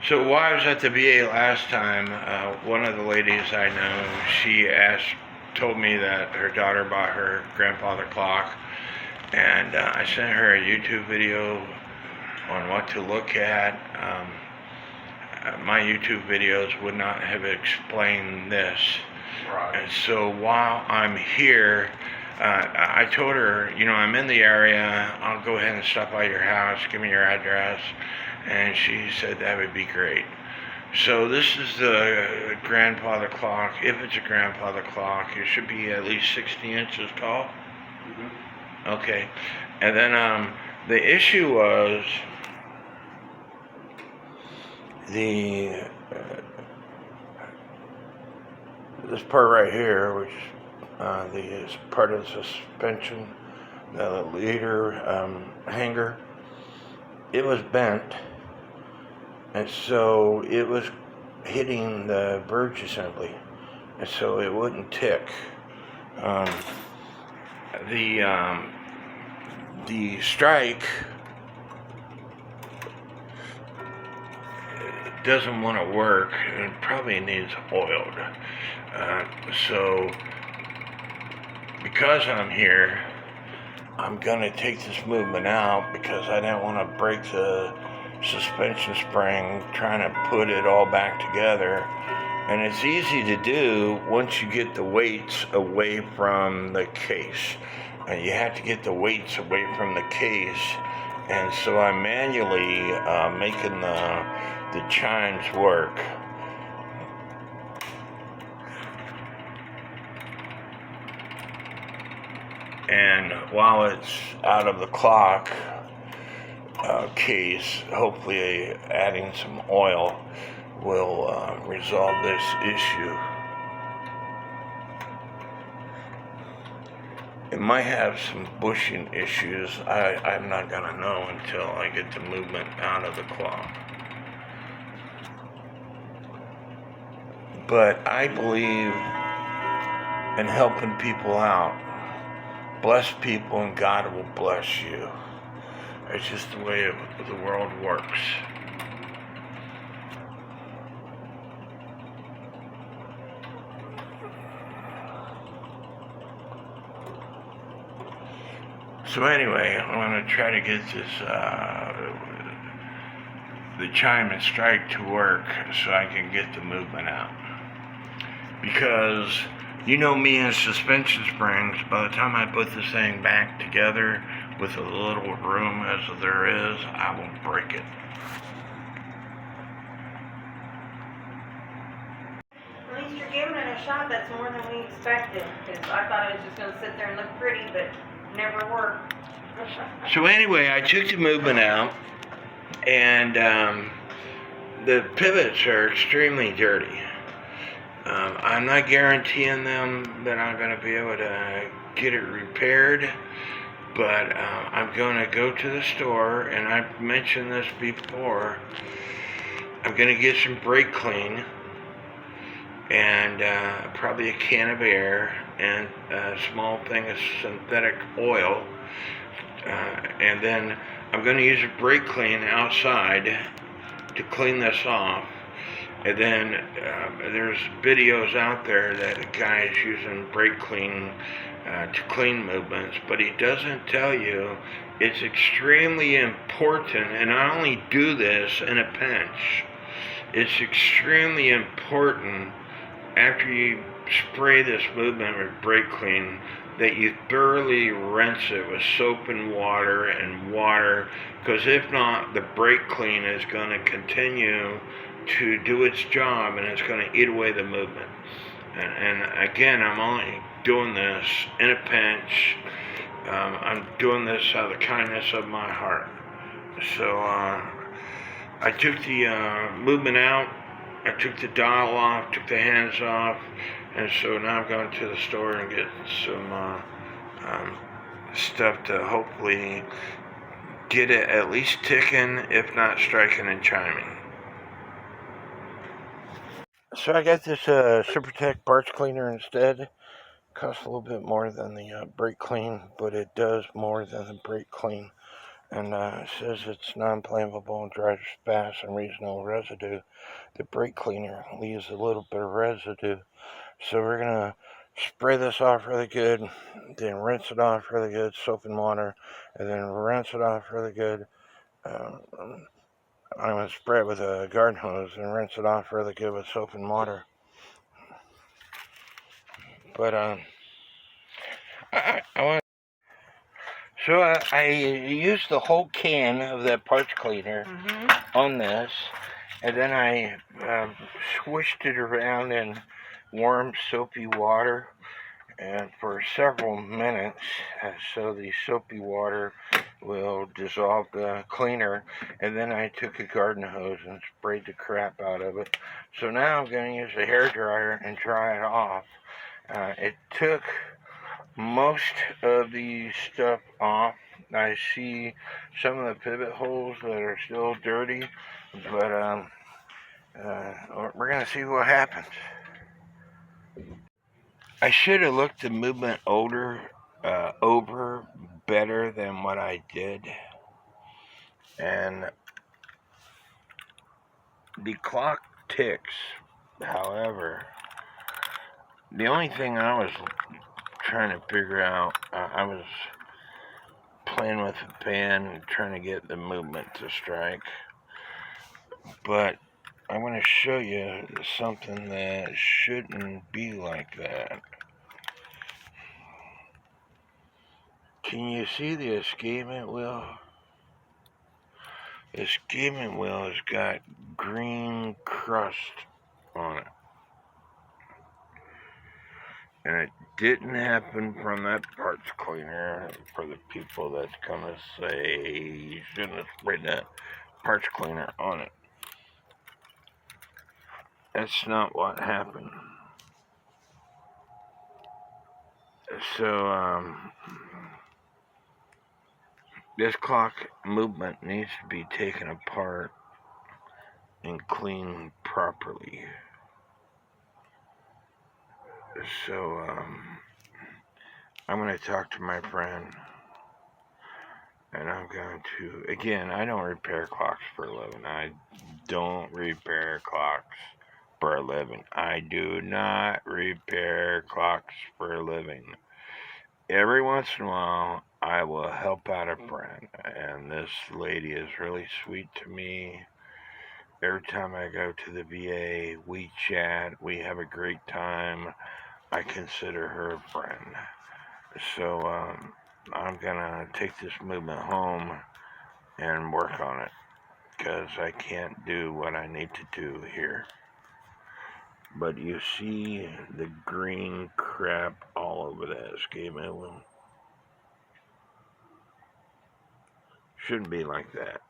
So while I was at the VA last time, one of the ladies I know, told me that her daughter bought her grandfather clock, and I sent her a YouTube video on what to look at. My YouTube videos would not have explained this. Right. And so while I'm here, I told her, I'm in the area. I'll go ahead and stop by your house. Give me your address. And she said that would be great. So this is the grandfather clock. If it's a grandfather clock, it should be at least 60 inches tall. Mm-hmm. Okay. And then the issue was this part right here, which is part of the suspension, the leader hanger, it was bent, and so it was hitting the verge assembly, and so it wouldn't tick. The strike doesn't want to work, and it probably needs oiled. So because I'm here, I'm gonna take this movement out because I didn't want to break the suspension spring trying to put it all back together. And it's easy to do once you get the weights away from the case. You have to get the weights away from the case, and so I'm manually making the chimes work. And while it's out of the clock case, hopefully adding some oil will resolve this issue. It might have some bushing issues. I'm not going to know until I get the movement out of the clock. But I believe in helping people out. Bless people and God will bless you. It's just the way the world works. So anyway, I'm going to try to get this, the chime and strike to work so I can get the movement out. Because you know me and suspension springs, by the time I put this thing back together with a little room as there is, I won't break it. At least you're giving it a shot. That's more than we expected. Because I thought it was just going to sit there and look pretty, but never worked. So anyway, I took the movement out, and the pivots are extremely dirty. I'm not guaranteeing them that I'm going to be able to get it repaired, but I'm going to go to the store, and I've mentioned this before. I'm going to get some brake clean and probably a can of air and a small thing of synthetic oil, and then I'm going to use a brake clean outside to clean this off. And then there's videos out there that a guy is using brake clean to clean movements, but he doesn't tell you it's extremely important, and I only do this in a pinch. It's extremely important after you spray this movement with brake clean that you thoroughly rinse it with soap and water, because if not, the brake clean is going to continue to do its job, and it's going to eat away the movement. And again, I'm only doing this in a pinch. I'm doing this out of the kindness of my heart. So I took the movement out, I took the dial off, took the hands off, and so now I'm going to the store and get some stuff to hopefully get it at least ticking, if not striking and chiming. So I got this Supertech barge cleaner instead. Costs a little bit more than the brake clean, but it does more than the brake clean. and it says it's non-flammable and dries fast and leaves no residue. The brake cleaner leaves a little bit of residue. So we're gonna spray this off really good, then rinse it off really good, soap and water, and then rinse it off really good. I'm gonna spray it with a garden hose and rinse it off really good with soap and water. But I want. So I used the whole can of that parts cleaner on this, and then I swished it around in warm soapy water and for several minutes, so the soapy water will dissolve the cleaner, and then I took a garden hose and sprayed the crap out of it. So now I'm going to use a hairdryer and dry it off. It took most of the stuff off. I see some of the pivot holes that are still dirty, but we're going to see what happens. I should have looked the movement over better than what I did. And the clock ticks. However, the only thing I was trying to figure out, I was playing with the pen and trying to get the movement to strike. But I'm going to show you something that shouldn't be like that. Can you see the escapement wheel? The escapement wheel has got green crust on it. And it didn't happen from that parts cleaner. For the people that's gonna say you shouldn't have sprayed that parts cleaner on it. That's not what happened. So, this clock movement needs to be taken apart and cleaned properly. So, I'm going to talk to my friend, and I'm going to, again, I don't repair clocks for a living. I don't repair clocks for a living. I do not repair clocks for a living. Every once in a while, I will help out a friend, and this lady is really sweet to me. Every time I go to the VA, we chat, we have a great time. I consider her a friend. So I'm gonna take this movement home and work on it, because I can't do what I need to do here. But you see the green crap all over that escapement wheel. Shouldn't be like that.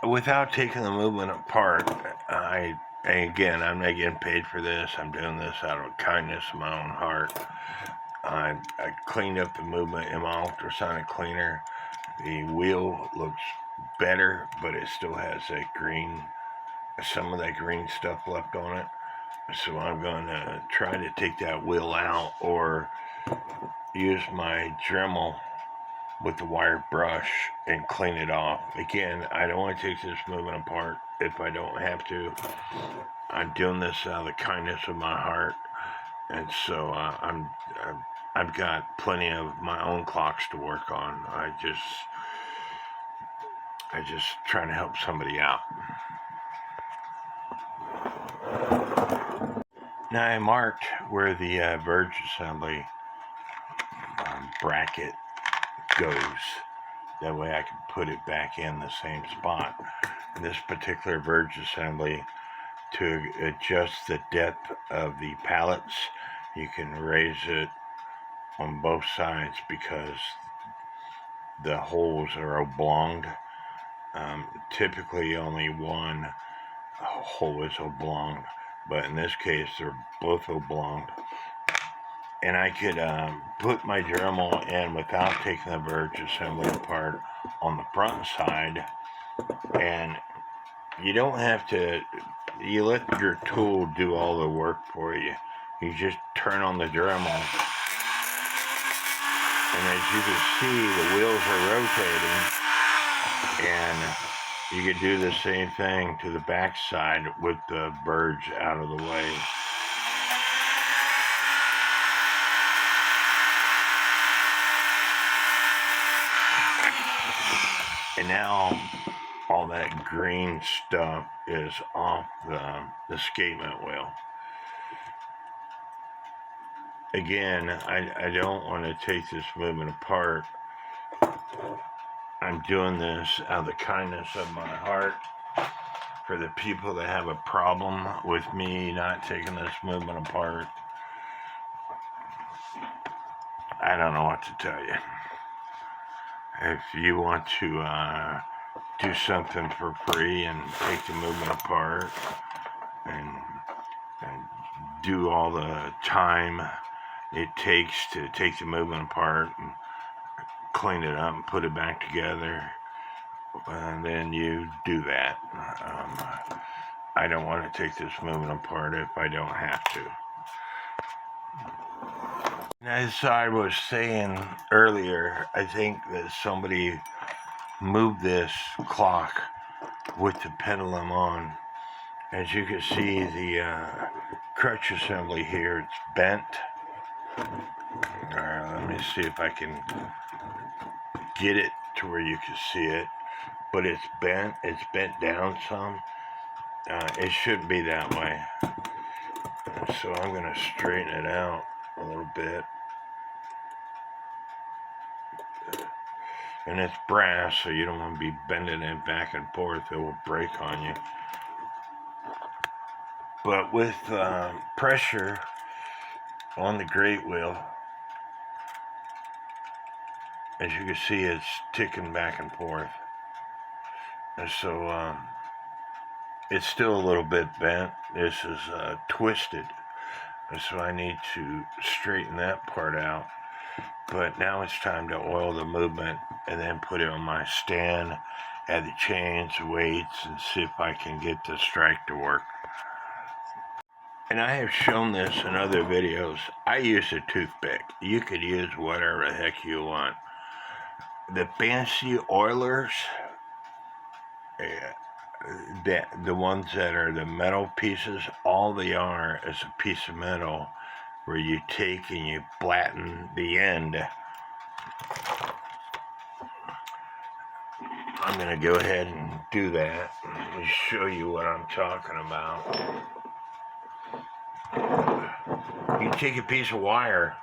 Without taking the movement apart, again, I'm not getting paid for this. I'm doing this out of kindness of my own heart. I cleaned up the movement in my ultrasonic cleaner. The wheel looks better, but it still has that green, some of that green stuff left on it. So I'm going to try to take that wheel out, or use my Dremel with the wire brush and clean it off. Again, I don't want to take this movement apart if I don't have to. I'm doing this out of the kindness of my heart, and so I've got plenty of my own clocks to work on. I just trying to help somebody out. Now I marked where the verge assembly bracket goes. That way I can put it back in the same spot. In this particular verge assembly, to adjust the depth of the pallets, you can raise it on both sides because the holes are oblonged. Typically only one hole is oblonged, but in this case they're both oblonged. And I could put my Dremel in without taking the verge assembly apart on the front side, and you don't have to, you let your tool do all the work for you. You just turn on the Dremel And as you can see, the wheels are rotating, and you could do the same thing to the back side with the verge out of the way. And now all that green stuff is off the escapement wheel. Again, I don't want to take this movement apart. I'm doing this out of the kindness of my heart for the people that have a problem with me not taking this movement apart. I don't know what to tell you. If you want to do something for free and take the movement apart and do all the time it takes to take the movement apart and clean it up and put it back together, and then you do that. I don't want to take this movement apart if I don't have to. As I was saying earlier, I think that somebody moved this clock with the pendulum on. As you can see, the crutch assembly here, it's bent. Let me see if I can get it to where you can see it. But it's bent down some. It shouldn't be that way. So I'm going to straighten it out a little bit. And it's brass, so you don't want to be bending it back and forth. It will break on you. But with pressure on the great wheel, as you can see, it's ticking back and forth. And so it's still a little bit bent. This is twisted. And so I need to straighten that part out. But now it's time to oil the movement and then put it on my stand, add the chains, weights, and see if I can get the strike to work. And I have shown this in other videos. I use a toothpick. You could use whatever the heck you want. The fancy oilers, the ones that are the metal pieces, all they are is a piece of metal where you take and you flatten the end. I'm going to go ahead and do that. Let me show you what I'm talking about. You take a piece of wire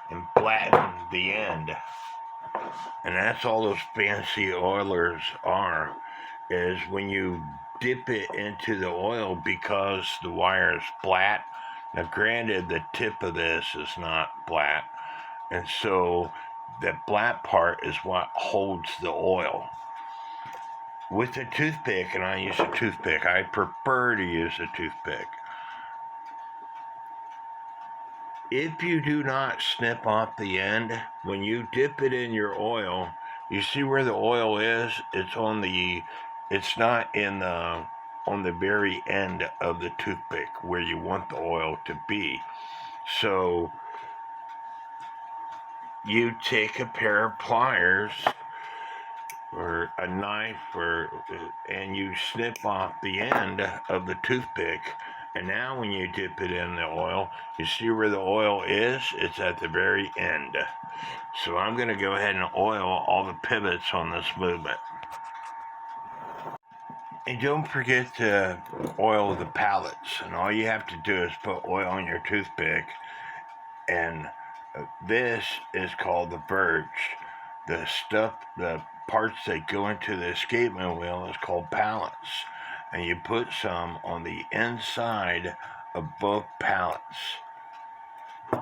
and flatten the end. And that's all those fancy oilers are, is when you dip it into the oil because the wire is flat. Now granted, the tip of this is not flat, and so the flat part is what holds the oil. With a toothpick, and I use a toothpick, I prefer to use a toothpick. If you do not snip off the end, when you dip it in your oil, you see where the oil is? It's not on the very end of the toothpick where you want the oil to be. So you take a pair of pliers or a knife and you snip off the end of the toothpick. And now when you dip it in the oil, you see where the oil is? It's at the very end. So I'm going to go ahead and oil all the pivots on this movement. And don't forget to oil the pallets. And all you have to do is put oil on your toothpick. And this is called the verge. The parts that go into the escapement wheel is called pallets. And you put some on the inside of both pallets.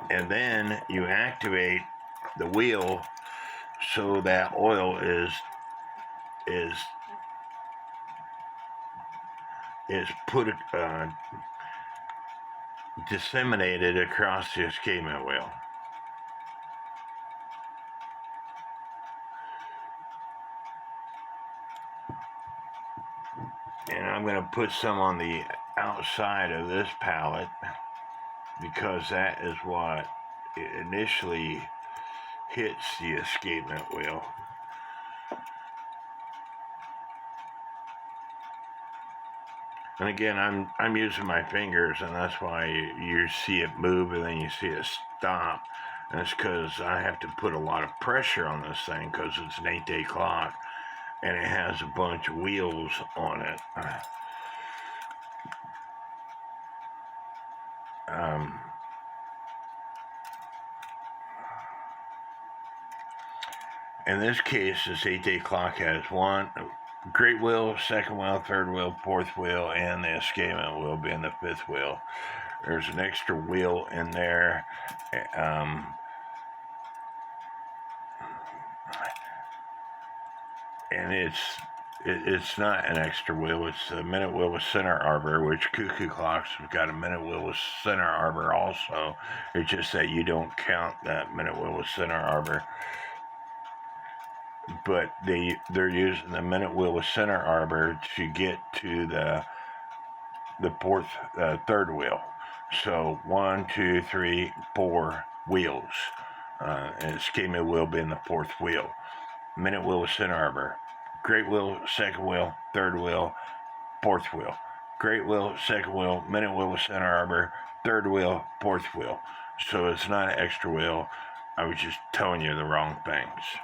And then you activate the wheel so that oil is put disseminated across the escapement wheel. And I'm going to put some on the outside of this pallet because that is what it initially hits the escapement wheel. And again, I'm using my fingers, and that's why you see it move and then you see it stop. And it's because I have to put a lot of pressure on this thing because it's an 8-day clock and it has a bunch of wheels on it. In this case, this 8-day clock has one great wheel, second wheel, third wheel, fourth wheel, and the escapement wheel being the fifth wheel. There's an extra wheel in there. And it's not an extra wheel. It's a minute wheel with center arbor, which cuckoo clocks have got a minute wheel with center arbor also. It's just that you don't count that minute wheel with center arbor. But they're using the minute wheel with center arbor to get to the third wheel. So 1, 2, 3, 4 wheels. And escapement wheel being the fourth wheel. Minute wheel with center arbor. Great wheel, second wheel, third wheel, fourth wheel. Great wheel, second wheel, minute wheel with center arbor, third wheel, fourth wheel. So it's not an extra wheel. I was just telling you the wrong things.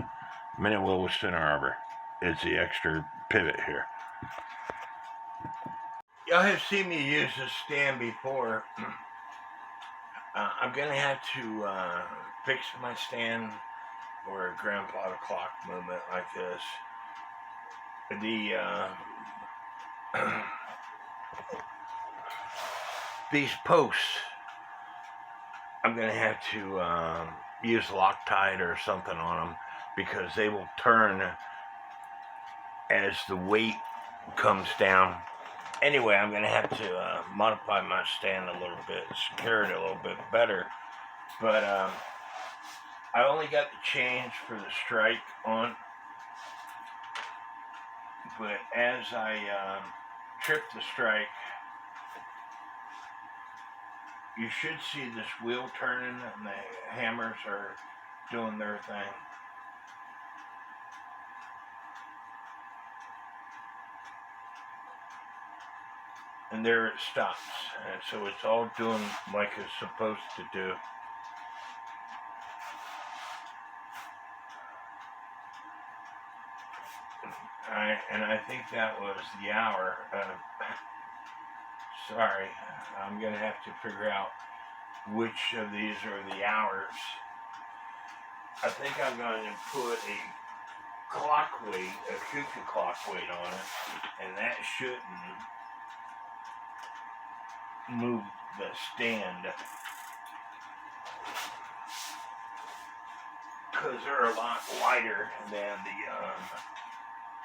Minute wheel with center arbor is the extra pivot here. Y'all have seen me use this stand before. I'm going to have to fix my stand for a grandfather clock movement like this. These posts, I'm going to have to use Loctite or something on them because they will turn as the weight comes down. Anyway, I'm going to have to modify my stand a little bit, secure it a little bit better. But I only got the chains for the strike on. But as I trip the strike, you should see this wheel turning and the hammers are doing their thing. And there it stops. And so it's all doing like it's supposed to do. And I think that was the hour. Sorry, I'm going to have to figure out which of these are the hours. I think I'm going to put a clock weight, a cuckoo clock weight on it, and that shouldn't move the stand. Because they're a lot lighter than the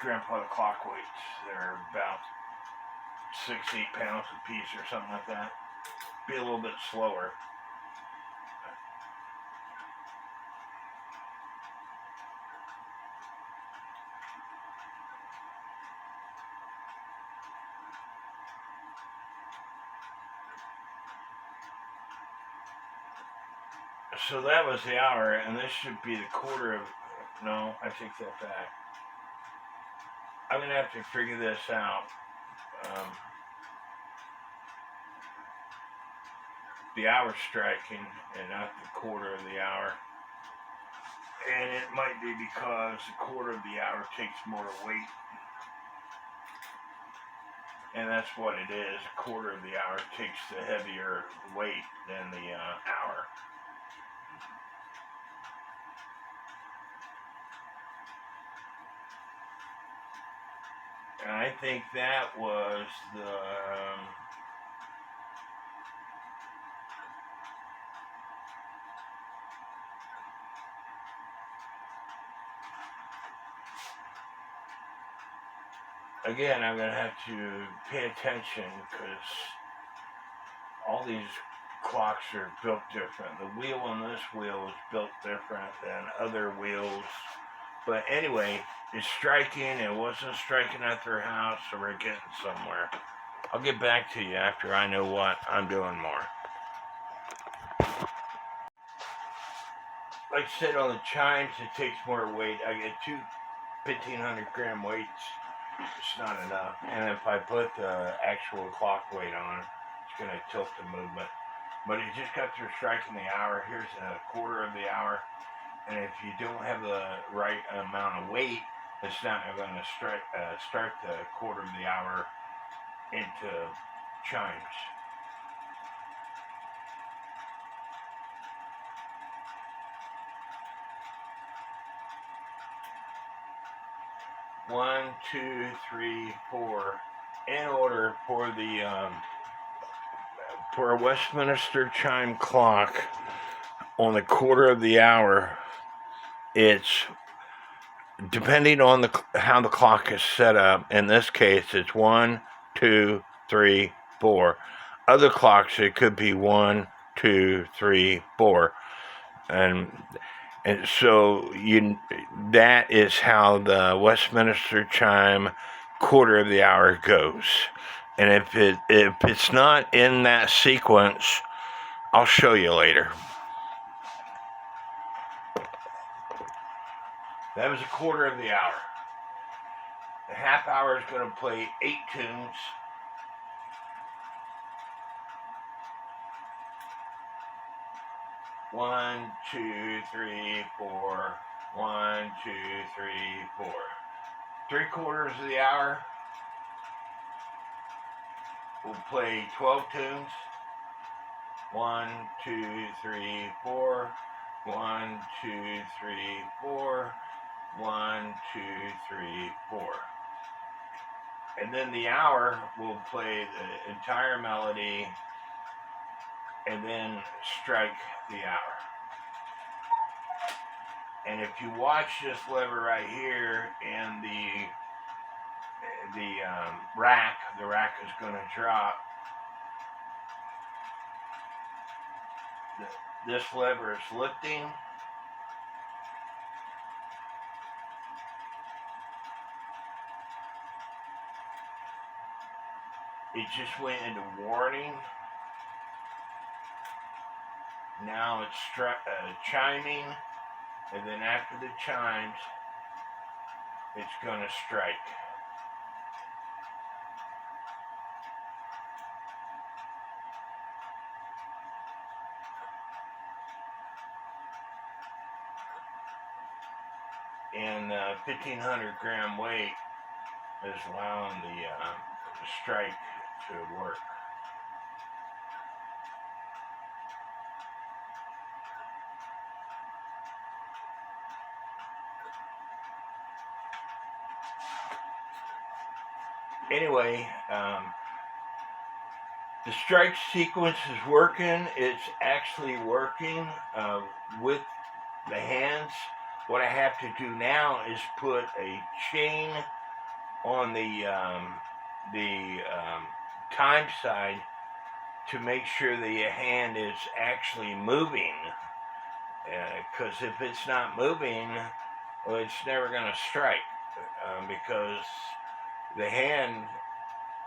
grandfather clock weights. They're about 6-8 pounds a piece or something like that. Be a little bit slower. So that was the hour, and this should be the quarter of, no, I take that back. I'm going to have to figure this out. The hour striking and not the quarter of the hour. And it might be because the quarter of the hour takes more weight. And that's what it is. A quarter of the hour takes the heavier weight than the hour. And I think that was the again, I'm going to have to pay attention because all these clocks are built different. The wheel on this wheel is built different than other wheels. But anyway, it's striking. It wasn't striking at their house, so we're getting somewhere. I'll get back to you after I know what I'm doing more. like I said, on the chimes, it takes more weight. I get two 1,500 gram weights. It's not enough. And if I put the actual clock weight on, it's going to tilt the movement. But it just got through striking the hour. Here's a quarter of the hour. And if you don't have the right amount of weight, it's not going to start the quarter of the hour into chimes. One, two, three, four. In order for the for a Westminster chime clock on the quarter of the hour, it's depending on how the clock is set up. In this case, it's 1, 2, 3, 4. Other clocks, it could be 1, 2, 3, 4, and so that is how the Westminster chime quarter of the hour goes. And if it's not in that sequence, I'll show you later. That was a quarter of the hour. The half hour is going to play 8 tunes. One, two, three, four. 1, 2, 3, 4. 3/4 of the hour, we'll play 12 tunes. 1, 2, 3, 4. 1, 2, 3, 4. 1, 2, 3, 4. And then the hour will play the entire melody and then strike the hour. And if you watch this lever right here and the rack is going to drop. This lever is lifting. It just went into warning. Now it's chiming, and then after the chimes, it's going to strike. And 1,500 gram weight is allowing the strike to work. Anyway, the strike sequence is working. It's actually working with the hands. What I have to do now is put a chain on the time side to make sure the hand is actually moving. Because if it's not moving, well, it's never going to strike. Because the hand,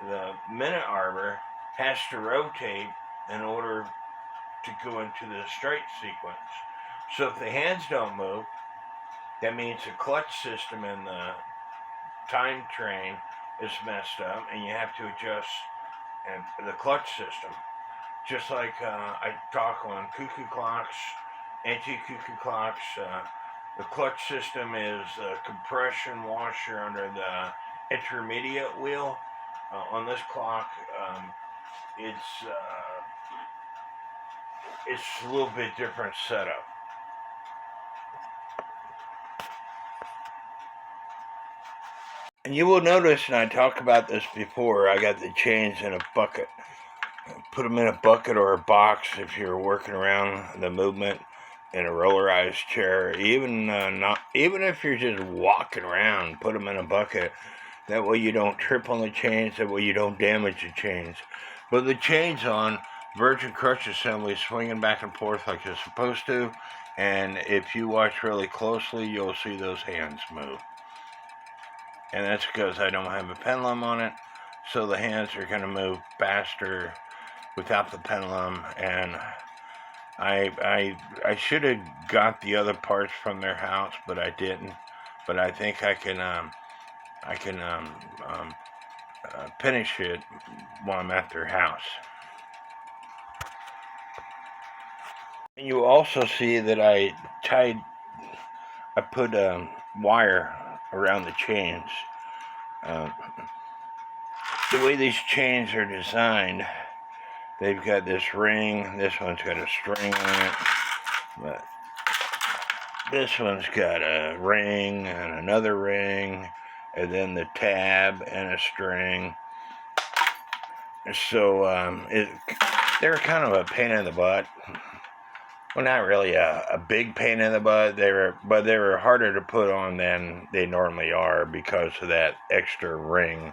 the minute arbor, has to rotate in order to go into the strike sequence. So if the hands don't move, that means the clutch system in the time train is messed up, and you have to adjust the clutch system. Just like I talk on cuckoo clocks, anti-cuckoo clocks, the clutch system is a compression washer under the intermediate wheel. On this clock, it's a little bit different setup. And you will notice, and I talked about this before, I got the chains in a bucket. Put them in a bucket or a box if you're working around the movement in a rollerized chair. Even if you're just walking around, put them in a bucket. That way you don't trip on the chains, that way you don't damage the chains. But the chains on, verge and crutch assembly swinging back and forth like it's supposed to. And if you watch really closely, you'll see those hands move. And that's because I don't have a pendulum on it, so the hands are going to move faster without the pendulum, and I should have got the other parts from their house, but I didn't. But I think I can finish it while I'm at their house. And you also see that I put wire around the chains. The way these chains are designed, they've got this ring. This one's got a string on it, but this one's got a ring and another ring, and then the tab and a string. So they're kind of a pain in the butt. Well, not really a big pain in the butt. They were harder to put on than they normally are because of that extra ring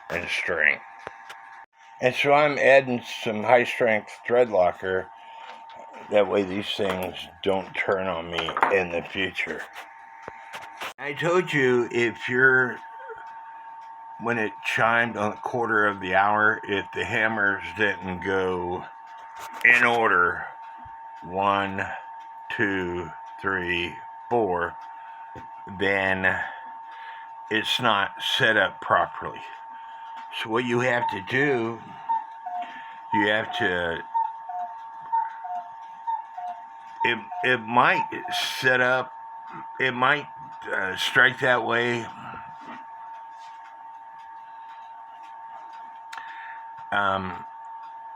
and string. And so I'm adding some high strength thread locker. That way these things don't turn on me in the future. I told you when it chimed on the quarter of the hour, if the hammers didn't go in order, 1, 2, 3, 4, then it's not set up properly. So what you have to do, you have to, it might set up, it might strike that way.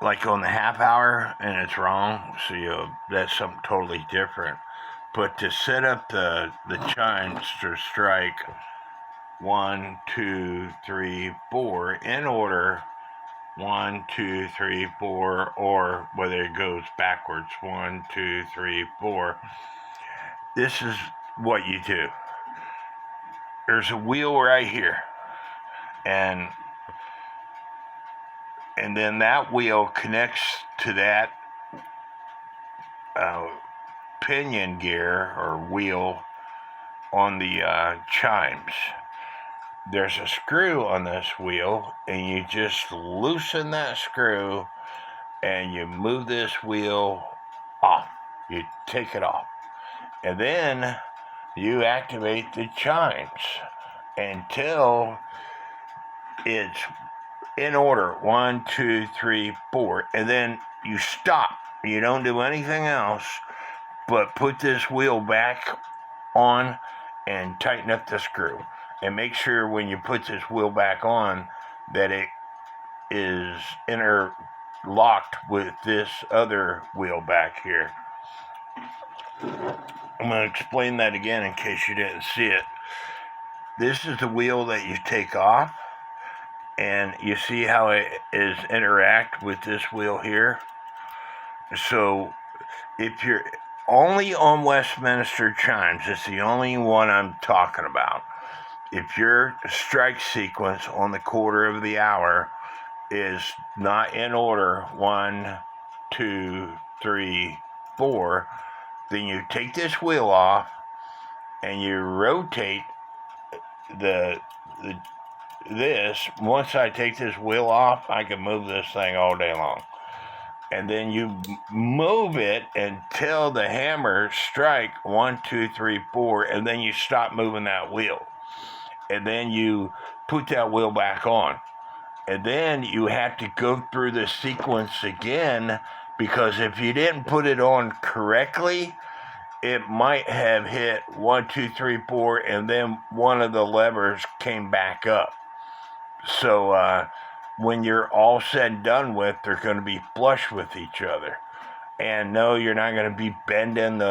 Like on the half hour, and it's wrong, so that's something totally different. But to set up the chimes to strike 1, 2, 3, 4 in order, 1, 2, 3, 4, or whether it goes backwards, 1, 2, 3, 4. This is what you do. There's a wheel right here, and then that wheel connects to that pinion gear or wheel on the chimes. There's a screw on this wheel, and you just loosen that screw and you move this wheel off. You take it off, and then you activate the chimes until it's in order, 1, 2, 3, 4, and then you stop. You don't do anything else but put this wheel back on and tighten up the screw, and make sure when you put this wheel back on that it is interlocked with this other wheel back here. I'm going to explain that again in case you didn't see it. This is the wheel that you take off, and you see how it is interact with this wheel here. So if you're only on Westminster chimes, it's the only one I'm talking about. If your strike sequence on the quarter of the hour is not in order, 1, 2, 3, 4, then you take this wheel off and you rotate this. Once I take this wheel off, I can move this thing all day long. And then you move it until the hammer strike 1, 2, 3, 4, and then you stop moving that wheel. And then you put that wheel back on. And then you have to go through the sequence again, because if you didn't put it on correctly, it might have hit 1, 2, 3, 4, and then one of the levers came back up. So when you're all said and done with, they're going to be flush with each other. And no, you're not going to be bending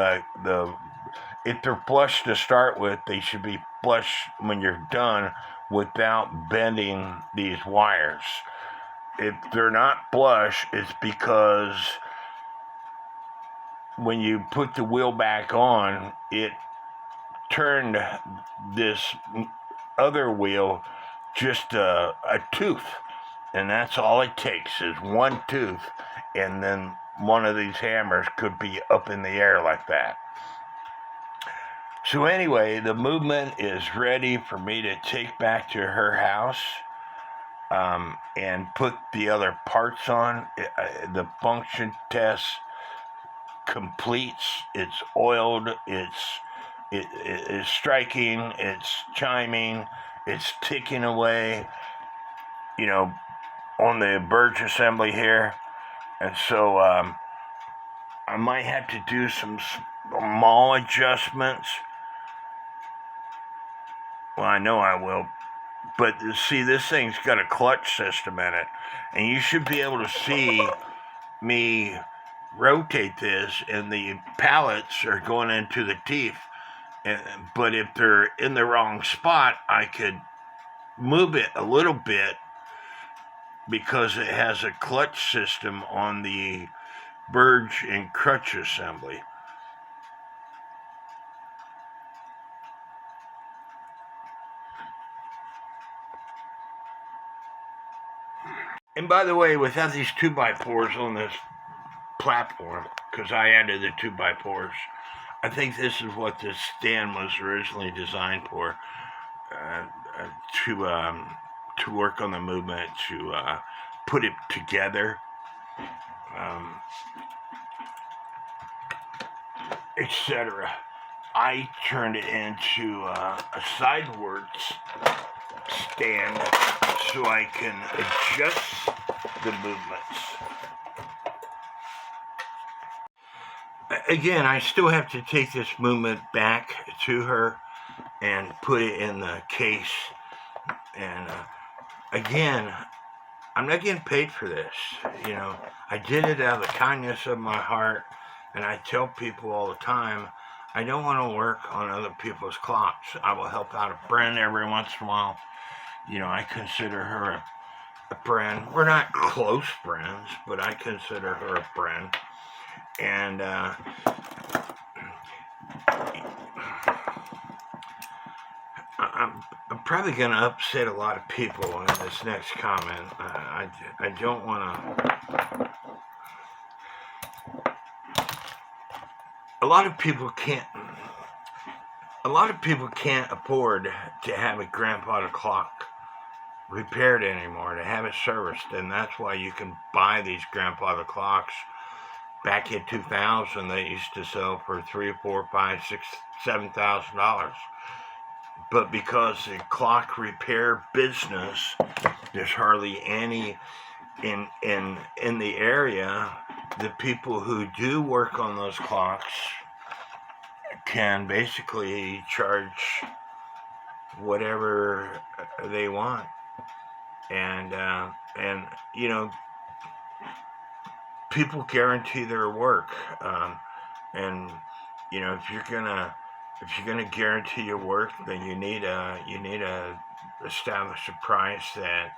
if they're flush to start with, they should be flush when you're done without bending these wires. If they're not flush, it's because when you put the wheel back on, it turned this other wheel just a tooth, and that's all it takes is one tooth, and then one of these hammers could be up in the air like that. So anyway, the movement is ready for me to take back to her house and put the other parts on. The function test completes, it's oiled, it is striking, it's chiming, it's ticking away, on the verge assembly here. And so I might have to do some small adjustments. Well, I know I will. But see, this thing's got a clutch system in it. And you should be able to see me rotate this, and the pallets are going into the teeth. But if they're in the wrong spot, I could move it a little bit because it has a clutch system on the verge and crutch assembly. And by the way, without these 2x4s on this platform, because I added the 2x4s, I think this is what this stand was originally designed for, to work on the movement, to put it together, etc. I turned it into a sidewards stand so I can adjust the movements. Again, I still have to take this movement back to her and put it in the case. And again, I'm not getting paid for this. I did it out of the kindness of my heart. And I tell people all the time, I don't want to work on other people's clocks. I will help out a friend every once in a while. I consider her a friend. We're not close friends, but I consider her a friend. And I'm probably going to upset a lot of people in this next comment. I don't want to. A lot of people can't afford to have a grandfather clock repaired anymore, to have it serviced, and that's why you can buy these grandfather clocks. Back in 2000, they used to sell for $3,000, $4,000, $5,000, $6,000, $7,000. But because the clock repair business, there's hardly any in the area. The people who do work on those clocks can basically charge whatever they want, and people guarantee their work, and if you're gonna guarantee your work, then you need to establish a price that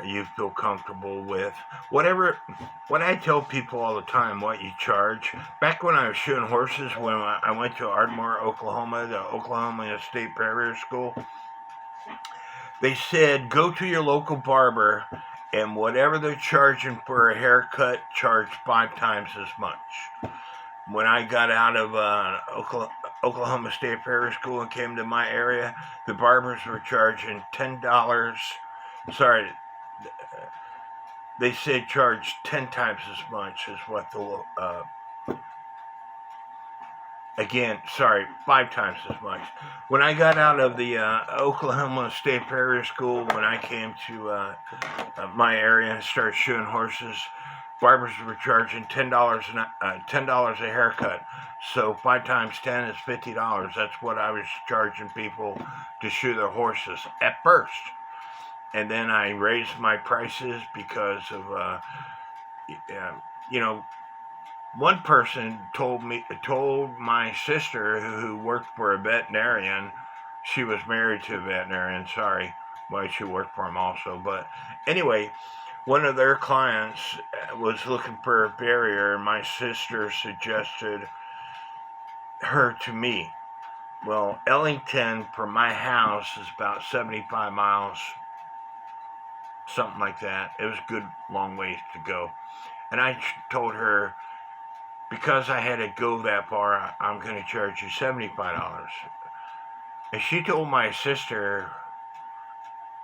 you feel comfortable with. What I tell people all the time, what you charge. Back when I was shoeing horses, when I went to Ardmore, Oklahoma, the Oklahoma State Farrier School, they said, go to your local barber, and whatever they're charging for a haircut, charge 5 times as much. When I got out of Oklahoma State Farrier School and came to my area, the barbers were charging $10. Sorry, they said charge 10 times as much as what the, 5 times as much. When I got out of the Oklahoma State Farrier School, when I came to my area and started shoeing horses, barbers were charging $10 a haircut. So 5 times 10 is $50. That's what I was charging people to shoe their horses at first. And then I raised my prices because of, one person told my sister who worked for a veterinarian. She was married to a veterinarian. Sorry, why she worked for him also. But anyway, one of their clients was looking for a barrier, and my sister suggested her to me. Well, Ellington from my house is about 75 miles, something like that. It was a good long ways to go. And I told her, because I had to go that far, I'm going to charge you $75. And she told my sister,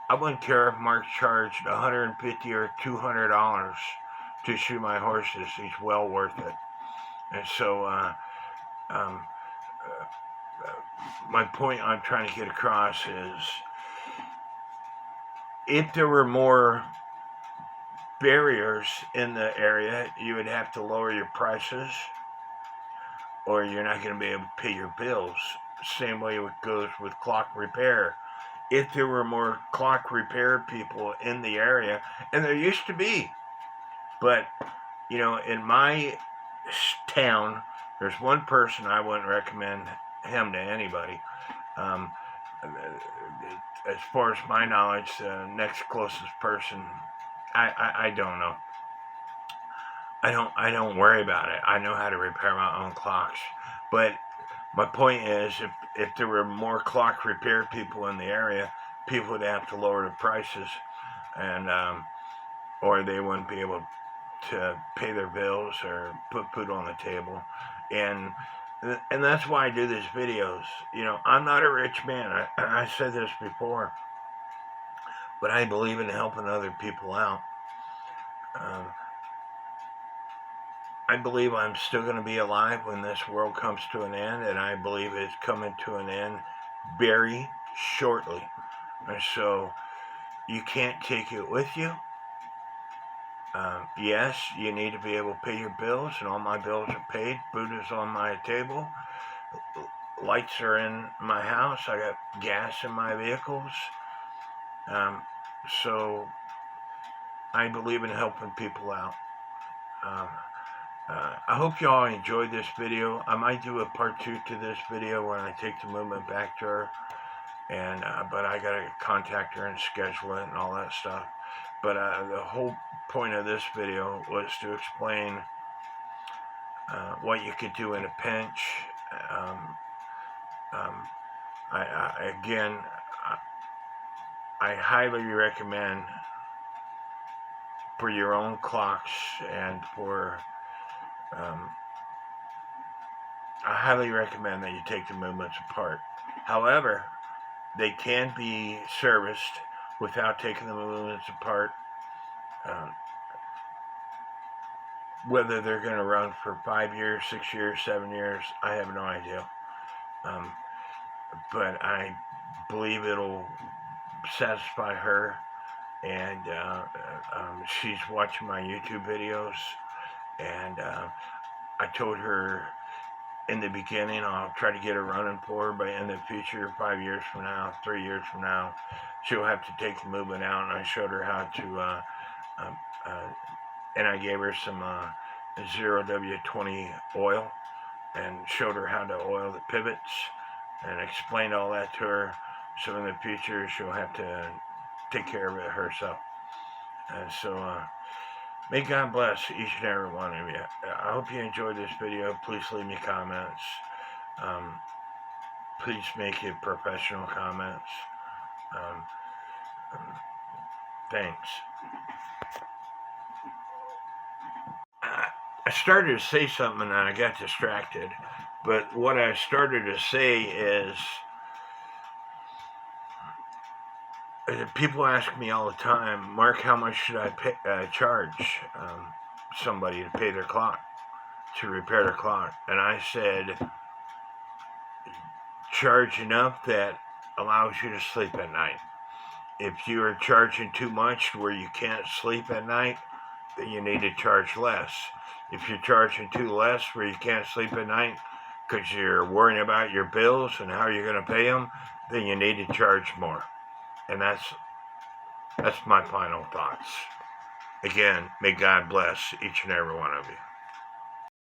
I wouldn't care if Mark charged $150 or $200 to shoe my horses. He's well worth it. And so, my point I'm trying to get across is, if there were more barriers in the area, you would have to lower your prices, or you're not going to be able to pay your bills. Same way it goes with clock repair. If there were more clock repair people in the area, and there used to be, but in my town, there's one person I wouldn't recommend him to anybody. As far as my knowledge, the next closest person, I don't know. I don't worry about it. I know how to repair my own clocks. But my point is, if there were more clock repair people in the area, people would have to lower the prices, and or they wouldn't be able to pay their bills or put food on the table. And that's why I do these videos. I'm not a rich man. I said this before, but I believe in helping other people out. I believe I'm still going to be alive when this world comes to an end, and I believe it's coming to an end very shortly. And so you can't take it with you. Yes, you need to be able to pay your bills, and all my bills are paid. Food is on my table. Lights are in my house. I got gas in my vehicles. So I believe in helping people out. I hope y'all enjoyed this video. I might do a part 2 to this video when I take the movement back to her. And but I gotta contact her and schedule it and all that stuff. But the whole point of this video was to explain what you could do in a pinch. I highly recommend, for your own clocks and for I highly recommend that you take the movements apart. However, they can be serviced without taking the movements apart. Whether they're going to run for 5 years, 6 years, 7 years, I have no idea. But I believe it'll satisfy her, and she's watching my YouTube videos, and I told her in the beginning I'll try to get her running for her, but in the future, 5 years from now, 3 years from now, she'll have to take the movement out. And I showed her how to and I gave her some 0W20 oil and showed her how to oil the pivots and explained all that to her, so in the future she'll have to take care of it herself. And so may God bless each and every one of you. I hope you enjoyed this video. Please leave me comments. Please make it professional comments. Thanks. I started to say something and I got distracted. But what I started to say is, people ask me all the time, Mark, how much should I charge somebody to pay their clock, to repair their clock? And I said, charge enough that allows you to sleep at night. If you are charging too much where you can't sleep at night, then you need to charge less. If you're charging too less where you can't sleep at night because you're worrying about your bills and how you're going to pay them, then you need to charge more. And that's my final thoughts. Again, may God bless each and every one of you.